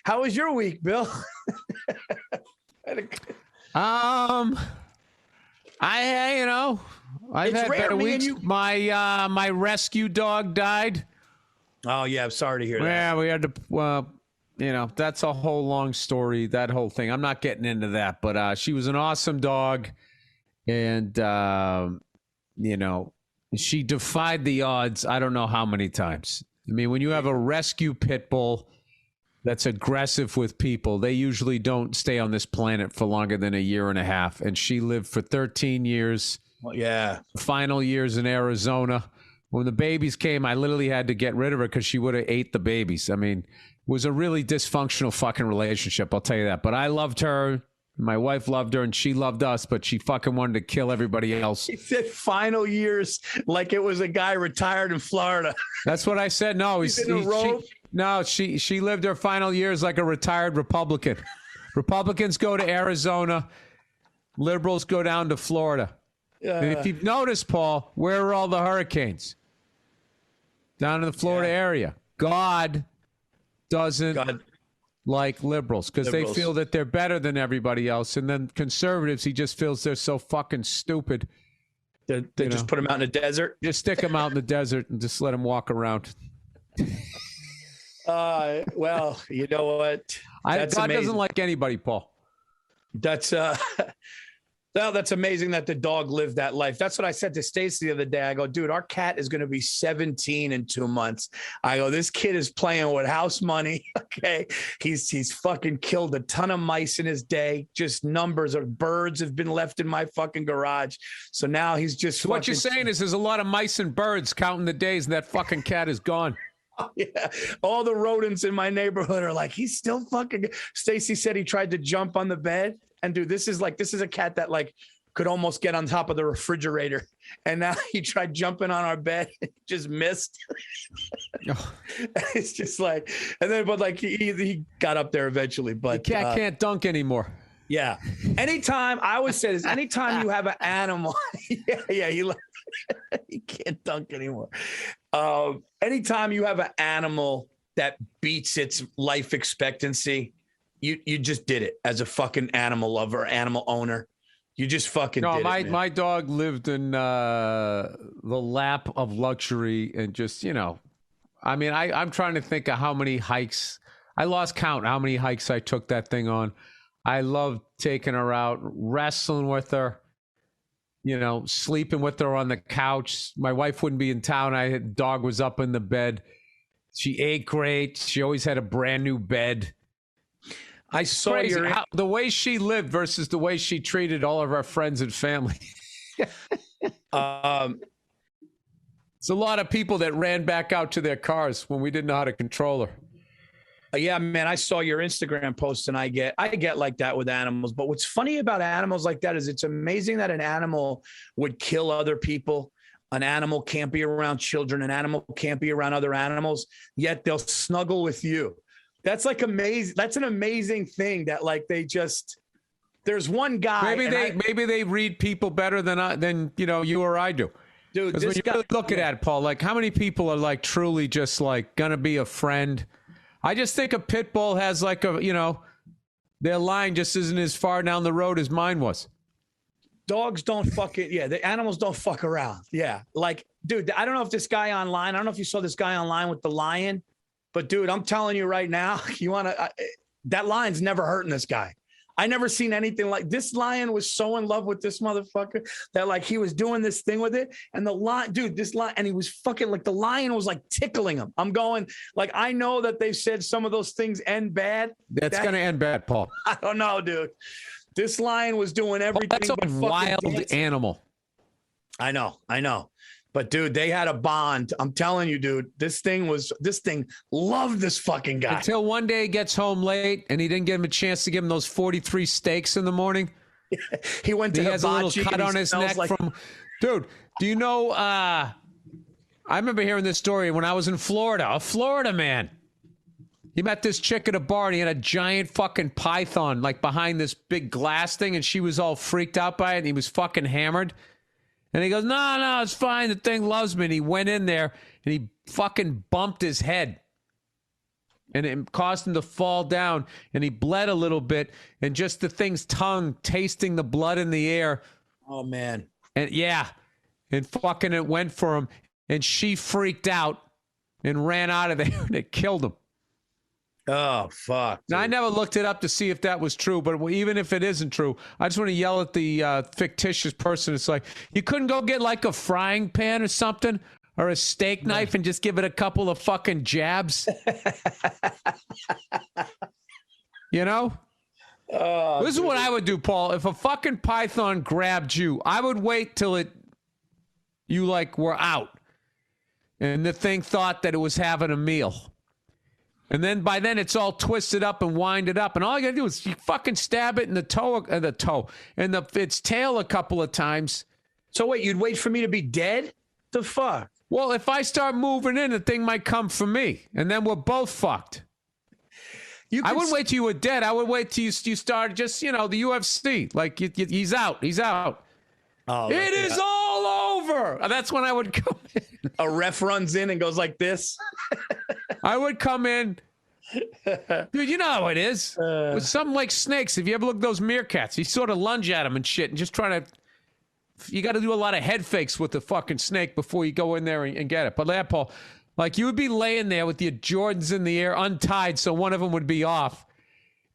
How was your week, Bill? I've had better weeks. My rescue dog died. Oh yeah, I'm sorry to hear that. Yeah, we had to. That's a whole long story. That whole thing. I'm not getting into that, but she was an awesome dog, and she defied the odds. I don't know how many times. I mean, when you have a rescue pit bull that's aggressive with people, they usually don't stay on this planet for longer than a year and a half. And she lived for 13 years. Well, yeah. Final years in Arizona. When the babies came, I literally had to get rid of her because she would have ate the babies. I mean, it was a really dysfunctional fucking relationship, I'll tell you that. But I loved her. My wife loved her, and she loved us, but she fucking wanted to kill everybody else. He said final years like it was a guy retired in Florida. That's what I said. No, she lived her final years like a retired Republican. Republicans go to Arizona. Liberals go down to Florida. And if you've noticed, Paul, where are all the hurricanes? Down in the Florida area. God doesn't like liberals because they feel that they're better than everybody else. And then conservatives, he just feels they're so fucking stupid. They just put them out in the desert? Just stick them out in the desert and just let them walk around. Well, you know what? God doesn't like anybody, Paul. That's amazing that the dog lived that life. That's what I said to Stacy the other day. I go, dude, our cat is going to be 17 in 2 months. I go, this kid is playing with house money. Okay. He's fucking killed a ton of mice in his day. Just numbers of birds have been left in my fucking garage. So now he's just. So what you're saying is there's a lot of mice and birds counting the days and that fucking cat is gone. Oh, yeah. All the rodents in my neighborhood are like, he's still fucking. Stacy said he tried to jump on the bed. And dude, this is a cat that like could almost get on top of the refrigerator. And now he tried jumping on our bed and just missed. It's just like, and then, but like he got up there eventually, but the cat can't dunk anymore. Yeah. Anytime I always say this, anytime you have an animal, he can't dunk anymore. Anytime you have an animal that beats its life expectancy, you just did it as a fucking animal lover, animal owner. You just fucking did it. My dog lived in the lap of luxury and just, I mean, I'm trying to think of how many hikes. I lost count how many hikes I took that thing on. I loved taking her out, wrestling with her, sleeping with her on the couch. My wife wouldn't be in town. Dog was up in the bed. She ate great. She always had a brand new bed. I saw the way she lived versus the way she treated all of our friends and family. It's a lot of people that ran back out to their cars when we didn't know how to control her. Yeah, man, I saw your Instagram post and I get like that with animals. But what's funny about animals like that is it's amazing that an animal would kill other people. An animal can't be around children. An animal can't be around other animals, yet they'll snuggle with you. That's like amazing. That's an amazing thing that like there's one guy. Maybe they read people better than you or I do. Dude, because when you really look at it, Paul, like how many people are like truly just like gonna be a friend? I just think a pit bull has like their line just isn't as far down the road as mine was. Dogs don't the animals don't fuck around. Yeah. Like, dude, I don't know if this guy online, I don't know if you saw this guy online with the lion. But dude, I'm telling you right now, that lion's never hurting this guy. I never seen anything like this. Lion was so in love with this motherfucker that like he was doing this thing with it. And the lion, dude, and he was fucking like the lion was like tickling him. I'm going like, I know that they said some of those things end bad. That's going to end bad, Paul. I don't know, dude. This lion was doing everything. That's a wild animal. I know. But dude, they had a bond. I'm telling you, dude, this thing loved this fucking guy. Until one day he gets home late and he didn't give him a chance to give him those 43 steaks in the morning. He went to he has a little cut on his neck dude, do you know, I remember hearing this story when I was in Florida, a Florida man. He met this chick at a bar and he had a giant fucking python like behind this big glass thing and she was all freaked out by it and he was fucking hammered. And he goes, no, it's fine. The thing loves me. And he went in there and he fucking bumped his head. and it caused him to fall down, and he bled a little bit, and just the thing's tongue tasting the blood in the air. Oh, man. And yeah, and fucking it went for him, and she freaked out and ran out of there, and it killed him. Oh, fuck. Now, I never looked it up to see if that was true, but even if it isn't true, I just want to yell at the fictitious person. It's like, you couldn't go get like a frying pan or something, or a steak knife, and just give it a couple of fucking jabs? You know? Oh, this is what I would do, Paul. If a fucking python grabbed you, I would wait till you like were out, and the thing thought that it was having a meal. And then by then it's all twisted up and winded up, and all you gotta do is you fucking stab it in and its tail a couple of times. So wait, you'd wait for me to be dead? The fuck? Well, if I start moving in, the thing might come for me, and then we're both fucked. I wouldn't wait till you were dead. I would wait till you started just, the UFC. Like, he's out. He's out. Oh, it is all over. That's when I would come in. A ref runs in and goes like this. I would come in. Dude, you know how it is. With something like snakes, if you ever look at those meerkats, you sort of lunge at them and shit and just try to... You got to do a lot of head fakes with the fucking snake before you go in there and get it. But yeah, Paul, like you would be laying there with your Jordans in the air, untied, so one of them would be off.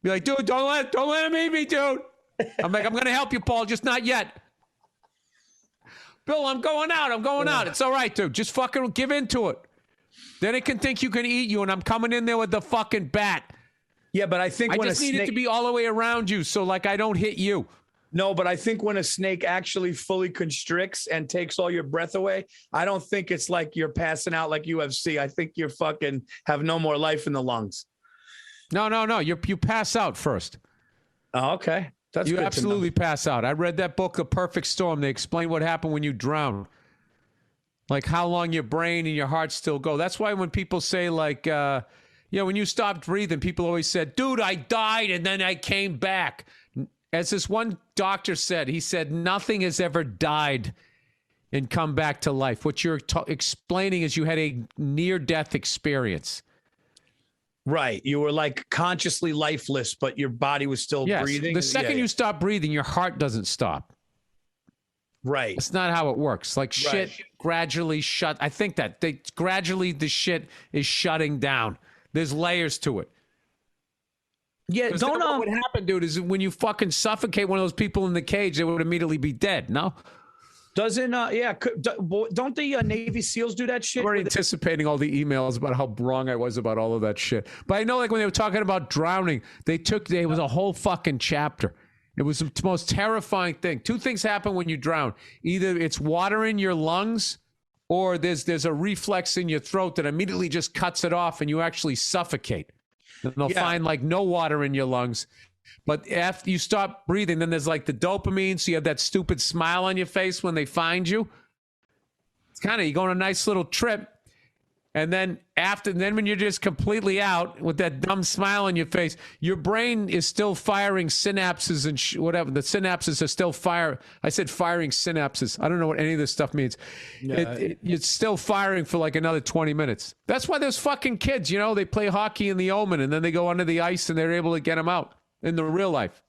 Be like, dude, don't let him eat me, dude. I'm like, I'm going to help you, Paul, just not yet. Bill, I'm going out. It's all right, dude. Just fucking give into it. Then it can think you can eat you, and I'm coming in there with the fucking bat. Yeah, but I think I just need it to be all the way around you, so like I don't hit you. No, but I think when a snake actually fully constricts and takes all your breath away, I don't think it's like you're passing out like UFC. I think you're fucking have no more life in the lungs. No. You pass out first. Oh, okay. That's you good absolutely pass out. I read that book, The Perfect Storm. They explain what happened when you drown. Like how long your brain and your heart still go. That's why when people say like, when you stopped breathing, people always said, dude, I died and then I came back. As this one doctor said, he said, nothing has ever died and come back to life. What you're explaining is you had a near-death experience. Right. You were like consciously lifeless, but your body was still breathing. The second you stop breathing, your heart doesn't stop. Right. That's not how it works. Like shit gradually shut. I think that the shit is shutting down. There's layers to it. Yeah, don't know what would happen, dude, is when you fucking suffocate one of those people in the cage, they would immediately be dead. No? Doesn't, don't the Navy SEALs do that shit? I'm already anticipating all the emails about how wrong I was about all of that shit. But I know, like, when they were talking about drowning, it was a whole fucking chapter. It was the most terrifying thing. Two things happen when you drown. Either it's water in your lungs, or there's a reflex in your throat that immediately just cuts it off and you actually suffocate. And they'll find like no water in your lungs. But after you stop breathing, then there's like the dopamine. So you have that stupid smile on your face when they find you. It's kind of, you go on a nice little trip. And then when you're just completely out with that dumb smile on your face, your brain is still firing synapses and whatever. The synapses are still I said firing synapses. I don't know what any of this stuff means. Yeah. It's still firing for like another 20 minutes. That's why there's fucking kids, they play hockey in the Omen and then they go under the ice and they're able to get them out in the real life.